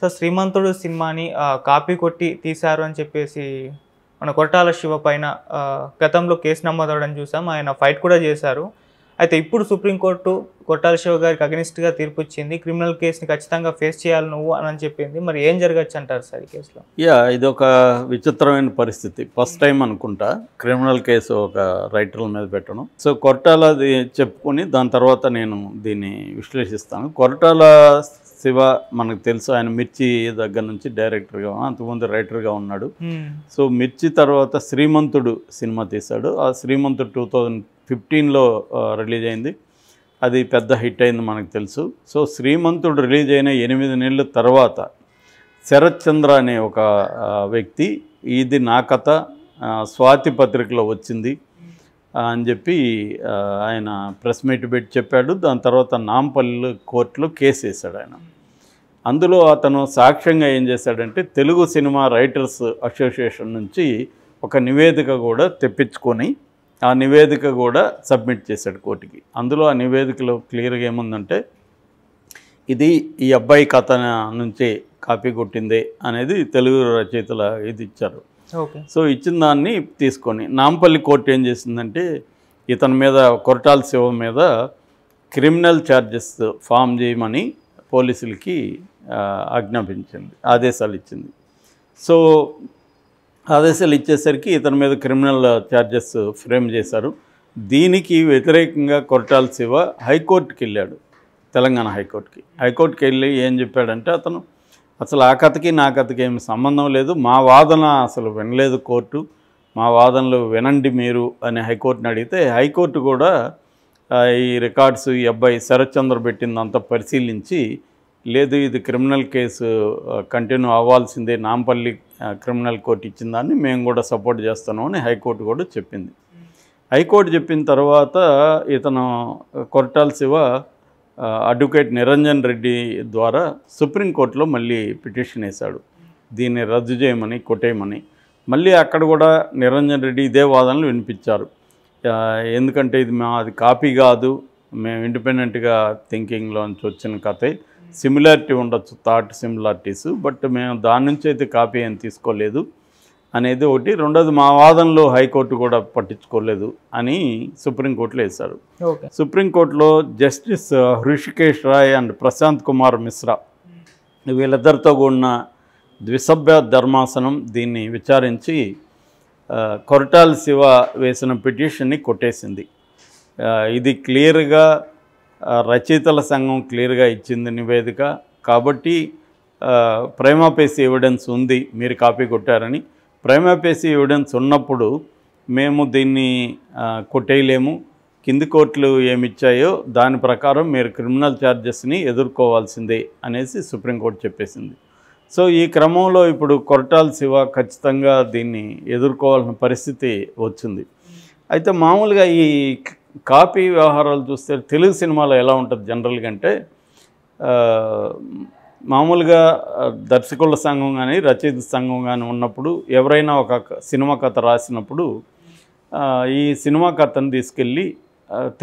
So 'శ్రీమంతుడు' సినిమాని copy కొట్టి తీశారు అని చెప్పేసి మన కొరటాల శివ పైన గతంలో కేసు నమోదవడం చూసాం. ఆయన ఫైట్ కూడా చేశారు. అయితే ఇప్పుడు సుప్రీంకోర్టు కొరటాల శివ గారికి అగెనిస్ట్‌గా తీర్పు ఇచ్చింది. క్రిమినల్ కేస్‌ని ఖచ్చితంగా ఫేస్ చేయాలి నువ్వు అని చెప్పింది. మరి ఏం జరగచ్చు అంటారు సార్ ఈ కేసులో? ఇదొక విచిత్రమైన పరిస్థితి. ఫస్ట్ టైం అనుకుంటా క్రిమినల్ కేసు ఒక రైటర్ల మీద పెట్టడం. సో కొరటాలది చెప్పుకొని దాని తర్వాత నేను దీన్ని విశ్లేషిస్తాను. కొరటాల శివ మనకు తెలుసు, ఆయన మిర్చి దగ్గర నుంచి డైరెక్టర్గా, అంతకుముందు రైటర్గా ఉన్నాడు. సో మిర్చి తర్వాత 'శ్రీమంతుడు' సినిమా తీశాడు. ఆ 'శ్రీమంతుడు' 2015లో రిలీజ్ అయింది. అది పెద్ద హిట్ అయింది మనకు తెలుసు. సో 'శ్రీమంతుడు' రిలీజ్ అయిన 8 నెలల తర్వాత శరత్ చంద్ర అనే ఒక వ్యక్తి, ఇది నా కథ స్వాతి పత్రికలో వచ్చింది అని చెప్పి ఆయన ప్రెస్ మీట్ పెట్టి చెప్పాడు. దాని తర్వాత నాంపల్లి కోర్టులో కేసు వేశాడు ఆయన. అందులో అతను సాక్ష్యంగా ఏం చేశాడంటే తెలుగు సినిమా రైటర్స్ అసోసియేషన్ నుంచి ఒక నివేదిక కూడా తెప్పించుకొని ఆ నివేదిక కూడా సబ్మిట్ చేశాడు కోర్టుకి. అందులో ఆ నివేదికలో క్లియర్గా ఏముందంటే ఇది ఈ అబ్బాయి కథ నుంచి కాపీ కొట్టిందే అనేది తెలుగు రచయితల ఇది ఇచ్చారు. సో ఇచ్చిన దాన్ని తీసుకొని నాంపల్లి కోర్టు ఏం చేసిందంటే ఇతని మీద, కొరటాల శివ మీద క్రిమినల్ ఛార్జెస్ ఫామ్ చేయమని పోలీసులకి ఆజ్ఞాపించింది, ఆదేశాలు ఇచ్చింది. సో ఆదేశాలు ఇచ్చేసరికి ఇతని మీద క్రిమినల్ ఛార్జెస్ ఫ్రేమ్ చేశారు. దీనికి వ్యతిరేకంగా కొరటాల శివ హైకోర్టుకి వెళ్ళాడు, తెలంగాణ హైకోర్టుకి. హైకోర్టుకి వెళ్ళి ఏం చెప్పాడంటే అతను అసలు ఆ కథకి నా కథకి ఏమి సంబంధం లేదు, మా వాదన అసలు వినలేదు కోర్టు, మా వాదనలు వినండి మీరు అని హైకోర్టుని అడిగితే హైకోర్టు కూడా ఈ రికార్డ్స్ ఈ అబ్బాయి శరత్ చంద్ర పెట్టిందంతా పరిశీలించి లేదు ఇది క్రిమినల్ కేసు కంటిన్యూ అవ్వాల్సిందే, నాంపల్లి క్రిమినల్ కోర్టు ఇచ్చిన దాన్ని మేము కూడా సపోర్ట్ చేస్తాము అని హైకోర్టు కూడా చెప్పింది. హైకోర్టు చెప్పిన తర్వాత ఇతను కొరటాల శివ అడ్వకేట్ నిరంజన్ రెడ్డి ద్వారా సుప్రీంకోర్టులో మళ్ళీ పిటిషన్ వేశాడు, దీన్ని రద్దు చేయమని, కొట్టేయమని. మళ్ళీ అక్కడ కూడా నిరంజన్ రెడ్డి ఇదే వాదనలు వినిపించారు. ఎందుకంటే ఇది అది కాపీ కాదు, మేము ఇండిపెండెంట్గా థింకింగ్లోంచి వచ్చిన కథే, సిమిలారిటీ ఉండొచ్చు, థాట్ సిమిలారిటీస్, బట్ మేము దాని నుంచి అయితే కాపీ అని తీసుకోలేదు అనేది ఒకటి. రెండోది మా వాదనలో హైకోర్టు కూడా పట్టించుకోలేదు అని సుప్రీంకోర్టులో వేశారు. సుప్రీంకోర్టులో జస్టిస్ హృషికేష్ రాయ్ అండ్ ప్రశాంత్ కుమార్ మిశ్రా వీళ్ళిద్దరితో కూడిన ద్విసభ్య ధర్మాసనం దీన్ని విచారించి కొరటాల శివ వేసిన పిటిషన్ని కొట్టేసింది. ఇది క్లియర్గా రచయితల సంఘం క్లియర్గా ఇచ్చింది నివేదిక, కాబట్టి ప్రైమా ఫేసి ఎవిడెన్స్ ఉంది మీరు కాపీ కొట్టారని. ప్రైమా ఫేసి ఎవిడెన్స్ ఉన్నప్పుడు మేము దీన్ని కొట్టేయలేము, కింది కోర్టులు ఏమిచ్చాయో దాని ప్రకారం మీరు క్రిమినల్ ఛార్జెస్ని ఎదుర్కోవాల్సిందే అనేసి సుప్రీంకోర్టు చెప్పేసింది. సో ఈ క్రమంలో ఇప్పుడు కొరటాల శివ ఖచ్చితంగా దీన్ని ఎదుర్కోవాల్సిన పరిస్థితి వచ్చింది. అయితే మామూలుగా ఈ కాపీ వ్యవహారాలు చూస్తే తెలుగు సినిమాలో ఎలా ఉంటుంది జనరల్గా అంటే, మామూలుగా దర్శకుల సంఘం కానీ రచయిత సంఘం కానీ ఉన్నప్పుడు ఎవరైనా ఒక సినిమా కథ రాసినప్పుడు ఈ సినిమా కథను తీసుకెళ్ళి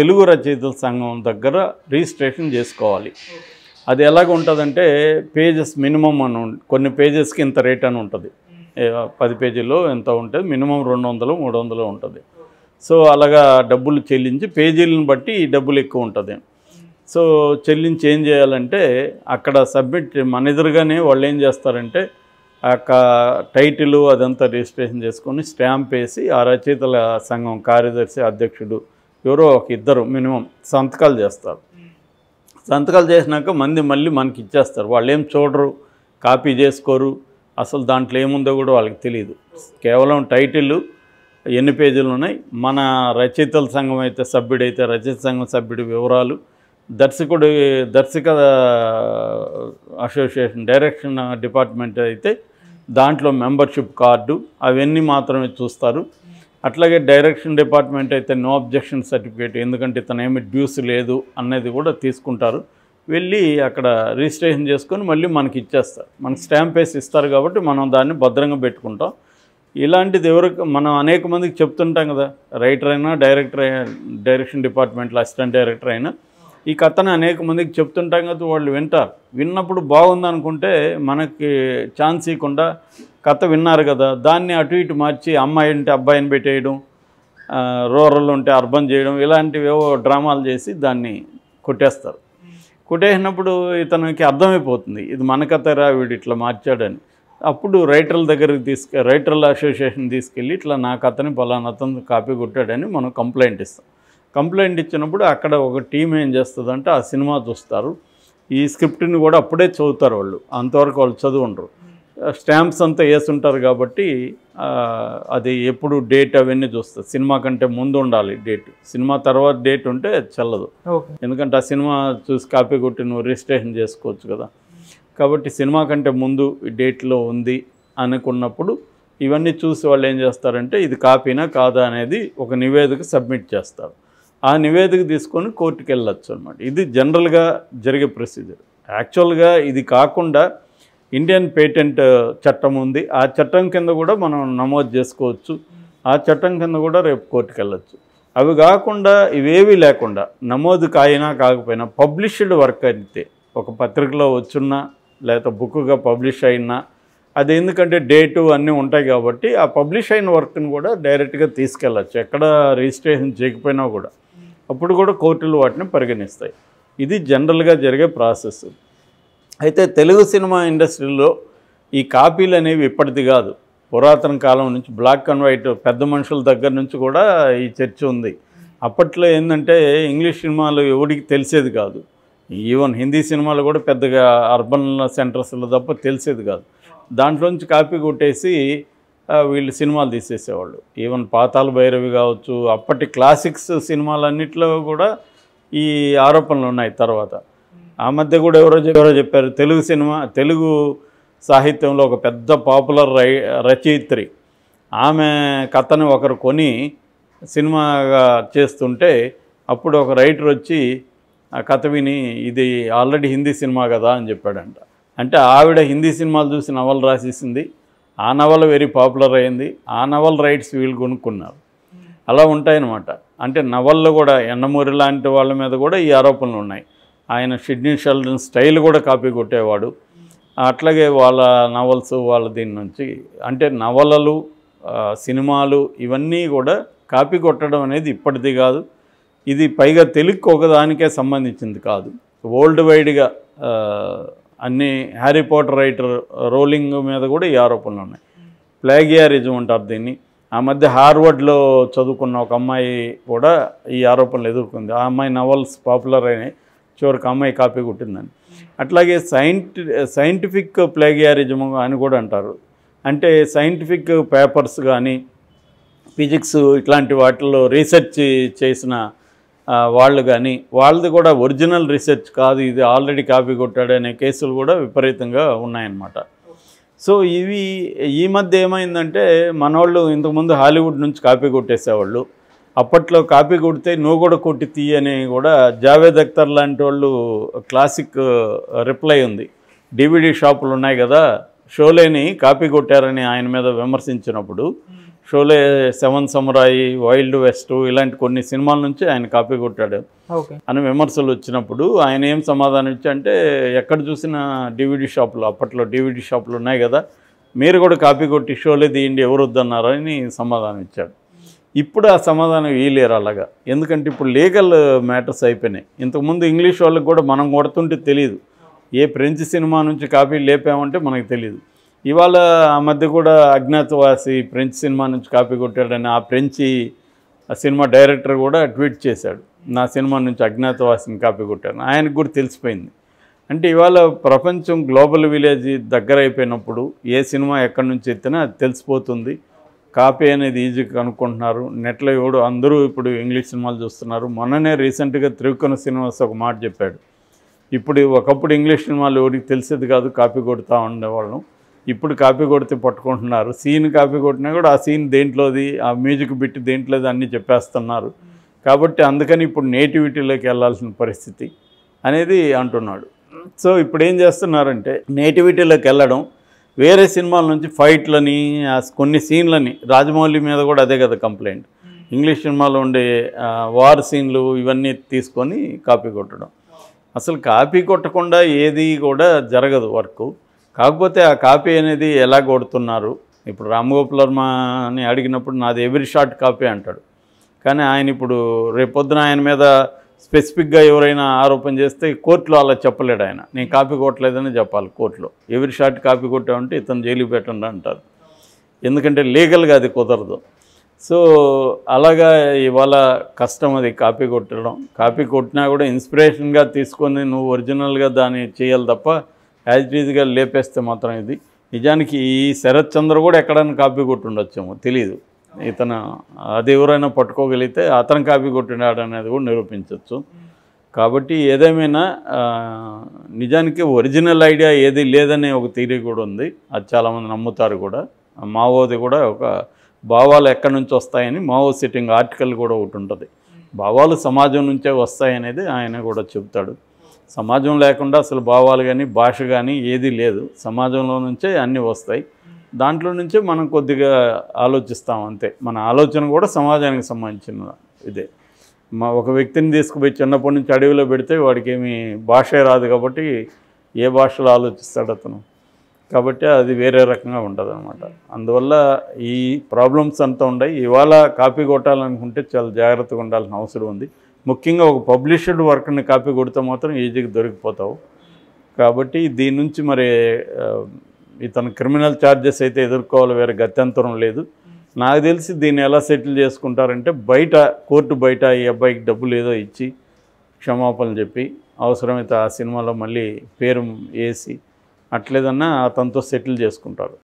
తెలుగు రచయితల సంఘం దగ్గర రిజిస్ట్రేషన్ చేసుకోవాలి. అది ఎలాగ ఉంటుందంటే పేజెస్ మినిమం అని, కొన్ని పేజెస్కి ఇంత రేట్ అని ఉంటుంది, 10 పేజీల్లో ఎంత ఉంటుంది, మినిమం 200 300 ఉంటుంది. సో అలాగా డబ్బులు చెల్లించి పేజీలను బట్టి డబ్బులు ఎక్కువ ఉంటుంది. సో చెల్లించి ఏం చేయాలంటే అక్కడ సబ్మిట్ మన ఎదురుగానే వాళ్ళు ఏం చేస్తారంటే ఆ టైటిల్ అదంతా రిజిస్ట్రేషన్ చేసుకొని స్టాంప్ వేసి ఆ రచయితల సంఘం కార్యదర్శి, అధ్యక్షుడు ఎవరో ఒక ఇద్దరు మినిమం సంతకాలు చేస్తారు. సంతకాలు చేసినాక మళ్ళీ మనకి ఇచ్చేస్తారు. వాళ్ళు ఏం చూడరు, కాపీ చేసుకోరు, అసలు దాంట్లో ఏముందో కూడా వాళ్ళకి తెలియదు. కేవలం టైటిల్, ఎన్ని పేజీలు ఉన్నాయి, మన రచయితల సంఘం అయితే సభ్యుడైతే రచయిత సంఘం సభ్యుడి వివరాలు, దర్శక అసోసియేషన్ డైరెక్షన్ డిపార్ట్మెంట్ అయితే దాంట్లో మెంబర్షిప్ కార్డు, అవన్నీ మాత్రమే చూస్తారు. అట్లాగే డైరెక్షన్ డిపార్ట్మెంట్ అయితే నో అబ్జెక్షన్ సర్టిఫికేట్, ఎందుకంటే ఇతనేమి డ్యూస్ లేదు అనేది కూడా తీసుకుంటారు. వెళ్ళి అక్కడ రిజిస్ట్రేషన్ చేసుకొని మళ్ళీ మనకి ఇచ్చేస్తారు. మనకి స్టాంప్ వేసి ఇస్తారు కాబట్టి మనం దాన్ని భద్రంగా పెట్టుకుంటాం. ఇలాంటిది మనం అనేక మందికి చెప్తుంటాం కదా, రైటర్ అయినా డైరెక్షన్ డిపార్ట్మెంట్లో అసిస్టెంట్ డైరెక్టర్ అయినా ఈ కథను అనేక మందికి చెప్తుంటాం కదా, వాళ్ళు వింటారు. విన్నప్పుడు బాగుంది అనుకుంటే మనకి ఛాన్స్ ఇవ్వకుండా కథ విన్నారు కదా, దాన్ని అటు ఇటు మార్చి అమ్మాయి ఉంటే అబ్బాయిని పెట్టేయడం, రూరల్ ఉంటే అర్బన్ చేయడం, ఇలాంటివి ఏవో డ్రామాలు చేసి దాన్ని కొట్టేస్తారు. కొట్టేసినప్పుడు ఇతనికి అర్థమైపోతుంది ఇది మన కథరా, వీడు ఇట్లా మార్చాడని. అప్పుడు రైటర్ల దగ్గరికి రైటర్ల అసోసియేషన్ తీసుకెళ్ళి ఇట్లా నా కథని పలానా అతను కాపీ కొట్టాడని మనం కంప్లైంట్ ఇస్తాం. కంప్లైంట్ ఇచ్చినప్పుడు అక్కడ ఒక టీం ఏం చేస్తుందంటే ఆ సినిమా చూస్తారు, ఈ స్క్రిప్ట్ని కూడా అప్పుడే చదువుతారు వాళ్ళు, అంతవరకు వాళ్ళు చదువు ఉండరు. స్టాంప్స్ అంతా వేసుంటారు కాబట్టి అది ఎప్పుడు డేట్ అవన్నీ చూస్తారు. సినిమా కంటే ముందు ఉండాలి డేట్, సినిమా తర్వాత డేట్ ఉంటే చెల్లదు. ఎందుకంటే ఆ సినిమా చూసి కాపీ కొట్టి నువ్వు రిజిస్ట్రేషన్ చేసుకోవచ్చు కదా. కాబట్టి సినిమా కంటే ముందు డేట్లో ఉంది అనుకున్నప్పుడు ఇవన్నీ చూసి వాళ్ళు ఏం చేస్తారంటే ఇది కాపీనా కాదా అనేది ఒక నివేదిక సబ్మిట్ చేస్తారు. ఆ నివేదిక తీసుకొని కోర్టుకు వెళ్ళొచ్చు అనమాట. ఇది జనరల్గా జరిగే ప్రొసీజర్. యాక్చువల్గా ఇది కాకుండా ఇండియన్ పేటెంట్ చట్టం ఉంది, ఆ చట్టం కింద కూడా మనం నమోదు చేసుకోవచ్చు, ఆ చట్టం కింద కూడా రేపు కోర్టుకు వెళ్ళొచ్చు. అవి కాకుండా ఇవేవి లేకుండా నమోదు కాయినా కాకపోయినా పబ్లిష్డ్ వర్క్ అయితే ఒక పత్రికలో వచ్చున్నా లేకపోతే బుక్గా పబ్లిష్ అయినా అది ఎందుకంటే డేటు అన్నీ ఉంటాయి కాబట్టి ఆ పబ్లిష్ అయిన వర్క్ని కూడా డైరెక్ట్గా తీసుకెళ్ళచ్చు, ఎక్కడ రిజిస్ట్రేషన్ చేయకపోయినా కూడా. అప్పుడు కూడా కోర్టులు వాటిని పరిగణిస్తాయి. ఇది జనరల్గా జరిగే ప్రాసెస్. అయితే తెలుగు సినిమా ఇండస్ట్రీలో ఈ కాపీలు అనేవి ఇప్పటిది కాదు, పురాతన కాలం నుంచి బ్లాక్ అండ్ వైట్ పెద్ద మనుషుల దగ్గర నుంచి కూడా ఈ చర్చ ఉంది. అప్పట్లో ఏంటంటే ఇంగ్లీష్ సినిమాలు ఎవరికి తెలిసేది కాదు, ఈవెన్ హిందీ సినిమాలు కూడా పెద్దగా అర్బన్ సెంటర్స్లో తప్ప తెలిసేది కాదు. దాంట్లోంచి కాపీ కొట్టేసి వీళ్ళు సినిమాలు తీసేసేవాళ్ళు. ఈవెన్ పాతాళ భైరవి కావచ్చు, అప్పటి క్లాసిక్స్ సినిమాలన్నింటిలో కూడా ఈ ఆరోపణలు ఉన్నాయి. తర్వాత ఆ మధ్య కూడా ఎవరో చెప్పారు, తెలుగు సాహిత్యంలో ఒక పెద్ద పాపులర్ రచయిత్రి, ఆమె కథను ఒకరు కొని సినిమాగా చేస్తుంటే అప్పుడు ఒక రైటర్ వచ్చి ఆ కథ విని ఇది ఆల్రెడీ హిందీ సినిమా కదా అని చెప్పాడంట. అంటే ఆవిడ హిందీ సినిమాలు చూసి నవల రాసేసింది, ఆ నవల వెరీ పాపులర్ అయింది, ఆ నవల రైట్స్ వీళ్ళు కొనుక్కున్నారు. అలా ఉంటాయన్నమాట. అంటే నవల్లో కూడా యండమూరి లాంటి వాళ్ళ మీద కూడా ఈ ఆరోపణలు ఉన్నాయి. ఆయన సిడ్నీ షెల్డన్ స్టైల్ కూడా కాపీ కొట్టేవాడు. అట్లాగే వాళ్ళ నవల్స్ వాళ్ళ దీని నుంచి అంటే నవలలు సినిమాలు ఇవన్నీ కూడా కాపీ కొట్టడం అనేది ఇప్పటిది కాదు. ఇది పైగా తెలుగుకి ఒకదానికే సంబంధించింది కాదు, వరల్డ్ వైడ్గా అన్ని హ్యారీ పాటర్ రైటర్ రోలింగ్ మీద కూడా ఈ ఆరోపణలు ఉన్నాయి. ప్లాగియారిజం అంటారు దీన్ని. ఆ మధ్య హార్వర్డ్లో చదువుకున్న ఒక అమ్మాయి కూడా ఈ ఆరోపణలు ఎదుర్కొంది. ఆ అమ్మాయి నవల్స్ పాపులర్ అయినాయి, చివరికి అమ్మాయి కాపీ కొట్టిందని. అట్లాగే సైంటిఫిక్ ప్లాగియారిజం అని కూడా అంటారు. అంటే సైంటిఫిక్ పేపర్స్ కానీ ఫిజిక్స్ ఇట్లాంటి వాటిల్లో రీసెర్చ్ చేసిన వాళ్ళు కానీ వాళ్ళది కూడా ఒరిజినల్ రీసెర్చ్ కాదు, ఇది ఆల్రెడీ కాపీ కొట్టాడు అనే కేసులు కూడా విపరీతంగా ఉన్నాయన్నమాట. సో ఇవి ఈ మధ్య ఏమైందంటే మనోళ్ళు ఇంతకుముందు హాలీవుడ్ నుంచి కాపీ కొట్టేసేవాళ్ళు. అప్పట్లో కాపీ కొడితే నువ్వు కూడా కొట్టి తీయని కూడా జావేద్ అఖ్తర్ లాంటి వాళ్ళు క్లాసిక్ రిప్లై ఉంది. DVD షాపులు ఉన్నాయి కదా, షోలేని కాపీ కొట్టారని ఆయన మీద విమర్శించినప్పుడు షోలే, 7 సమురాయి, వైల్డ్ వెస్ట్ ఇలాంటి కొన్ని సినిమాల నుంచి ఆయన కాపీ కొట్టాడు అని విమర్శలు వచ్చినప్పుడు ఆయన ఏం సమాధానం ఇచ్చంటే ఎక్కడ చూసినా DVD షాపులు, అప్పట్లో DVD షాపులు ఉన్నాయి కదా, మీరు కూడా కాపీ కొట్టి షోలే తీయండి ఎవరు వద్దన్నారని సమాధానం ఇచ్చాడు. ఇప్పుడు ఆ సమాధానం ఇవ్వలేరు అలాగా, ఎందుకంటే ఇప్పుడు లీగల్ మ్యాటర్స్ అయిపోయినాయి. ఇంతకుముందు ఇంగ్లీష్ వాళ్ళకి కూడా మనం కొడుతుంటే తెలియదు, ఏ ఫ్రెంచ్ సినిమా నుంచి కాపీ లేపామంటే మనకు తెలియదు. ఇవాళ ఆ మధ్య కూడా అజ్ఞాతవాసి ఫ్రెంచ్ సినిమా నుంచి కాపీ కొట్టాడని ఆ ఫ్రెంచి సినిమా డైరెక్టర్ కూడా ట్వీట్ చేశాడు, నా సినిమా నుంచి అజ్ఞాతవాసిని కాపీ కొట్టాను. ఆయనకు కూడా తెలిసిపోయింది. అంటే ఇవాళ ప్రపంచం గ్లోబల్ విలేజ్ దగ్గర అయిపోయినప్పుడు ఏ సినిమా ఎక్కడి నుంచి ఎత్తినా అది తెలిసిపోతుంది. కాపీ అనేది ఈజీగా కనుక్కుంటున్నారు నెట్లో. ఎవడు అందరూ ఇప్పుడు ఇంగ్లీష్ సినిమాలు చూస్తున్నారు. మొన్ననే రీసెంట్గా త్రివిక్రమ శ్రీనివాస్ ఒక మాట చెప్పాడు, ఇప్పుడు ఒకప్పుడు ఇంగ్లీష్ సినిమాలు ఎవరికి తెలిసేది కాదు, కాపీ కొడుతూ ఉండేవాళ్ళం, ఇప్పుడు కాపీ కొడితే పట్టుకుంటున్నారు. సీన్ కాపీ కొట్టినా కూడా ఆ సీన్ దేంట్లోది, ఆ మ్యూజిక్ బిట్ దేంట్లోది అన్నీ చెప్పేస్తున్నారు. కాబట్టి అందుకని ఇప్పుడు నేటివిటీలోకి వెళ్ళాల్సిన పరిస్థితి అనేది అంటున్నాడు. సో ఇప్పుడు ఏం చేస్తున్నారంటే నేటివిటీలోకి వెళ్ళడం, వేరే సినిమాల నుంచి ఫైట్లని కొన్ని సీన్లని, రాజమౌళి మీద కూడా అదే కదా కంప్లైంట్, ఇంగ్లీష్ సినిమాలో ఉండే వార్ సీన్లు ఇవన్నీ తీసుకొని కాపీ కొట్టడం. అసలు కాపీ కొట్టకుండా ఏది కూడా జరగదు వర్క్. కాకపోతే ఆ కాపీ అనేది ఎలా కొడుతున్నారు, ఇప్పుడు రామగోపాల్ వర్మని అడిగినప్పుడు నాది ఎవ్రీ షార్ట్ కాపీ అంటాడు. కానీ ఆయన ఇప్పుడు రేపొద్దున ఆయన మీద స్పెసిఫిక్గా ఎవరైనా ఆరోపణ చేస్తే కోర్టులో అలా చెప్పలేడు. ఆయన నేను కాపీ కొట్టలేదని చెప్పాలి కోర్టులో. ఎవ్రీ షార్ట్ కాపీ కొట్టామంటే ఇతను జైలుకి పెట్టండి అంటారు, ఎందుకంటే లీగల్గా అది కుదరదు. సో అలాగా ఇవాళ కష్టం అది కాపీ కొట్టడం. కాపీ కొట్టినా కూడా ఇన్స్పిరేషన్గా తీసుకొని నువ్వు ఒరిజినల్గా దాన్ని చేయాలి తప్ప యాజ్ ఇట్ ఈజ్గా లేపేస్తే మాత్రం ఇది. నిజానికి ఈ శరత్ చంద్ర కూడా ఎక్కడైనా కాపీ కొట్టుండొచ్చేమో తెలియదు. ఇతను అది ఎవరైనా పట్టుకోగలిగితే అతను కాపీ కొట్టినాడు అనేది కూడా నిరూపించవచ్చు. కాబట్టి ఏదేమైనా నిజానికి ఒరిజినల్ ఐడియా ఏది లేదనే ఒక థియరీ కూడా ఉంది. అది చాలామంది నమ్ముతారు కూడా. మావోది కూడా ఒక భావాలు ఎక్కడి నుంచి వస్తాయని మావో సిట్టింగ్ ఆర్టికల్ కూడా ఒకటి ఉంటుంది. భావాలు సమాజం నుంచే వస్తాయనేది ఆయన కూడా చెబుతాడు. సమాజం లేకుండా అసలు భావాలు కానీ భాష కానీ ఏది లేదు, సమాజంలో నుంచే అన్నీ వస్తాయి. దాంట్లో నుంచే మనం కొద్దిగా ఆలోచిస్తాం అంతే. మన ఆలోచన కూడా సమాజానికి సంబంధించిన ఇదే. ఒక వ్యక్తిని తీసుకుపోయి చిన్నప్పటి నుంచి అడవిలో పెడితే వాడికి ఏమీ భాషే రాదు కాబట్టి ఏ భాషలో ఆలోచిస్తాడు అతను. కాబట్టి అది వేరే రకంగా ఉంటుంది అనమాట. అందువల్ల ఈ ప్రాబ్లమ్స్ అంతా ఉన్నాయి. ఇవాళ కాపీ కొట్టాలనుకుంటే చాలా జాగ్రత్తగా ఉండాల్సిన అవసరం ఉంది. ముఖ్యంగా ఒక పబ్లిష్డ్ వర్క్ని కాపీ కొడితే మాత్రం ఈజీగా దొరికిపోతావు. కాబట్టి దీని నుంచి మరి ఇతను క్రిమినల్ ఛార్జెస్ అయితే ఎదుర్కోవాలి, వేరే గత్యంతరం లేదు. నాకు తెలిసి దీన్ని ఎలా సెటిల్ చేసుకుంటారంటే బయట కోర్టు బయట ఈ అబ్బాయికి డబ్బులు ఏదో ఇచ్చి క్షమాపణలు చెప్పి అవసరమైతే ఆ సినిమాలో మళ్ళీ పేరు వేసి అట్లేదన్నా అతనితో సెటిల్ చేసుకుంటారు.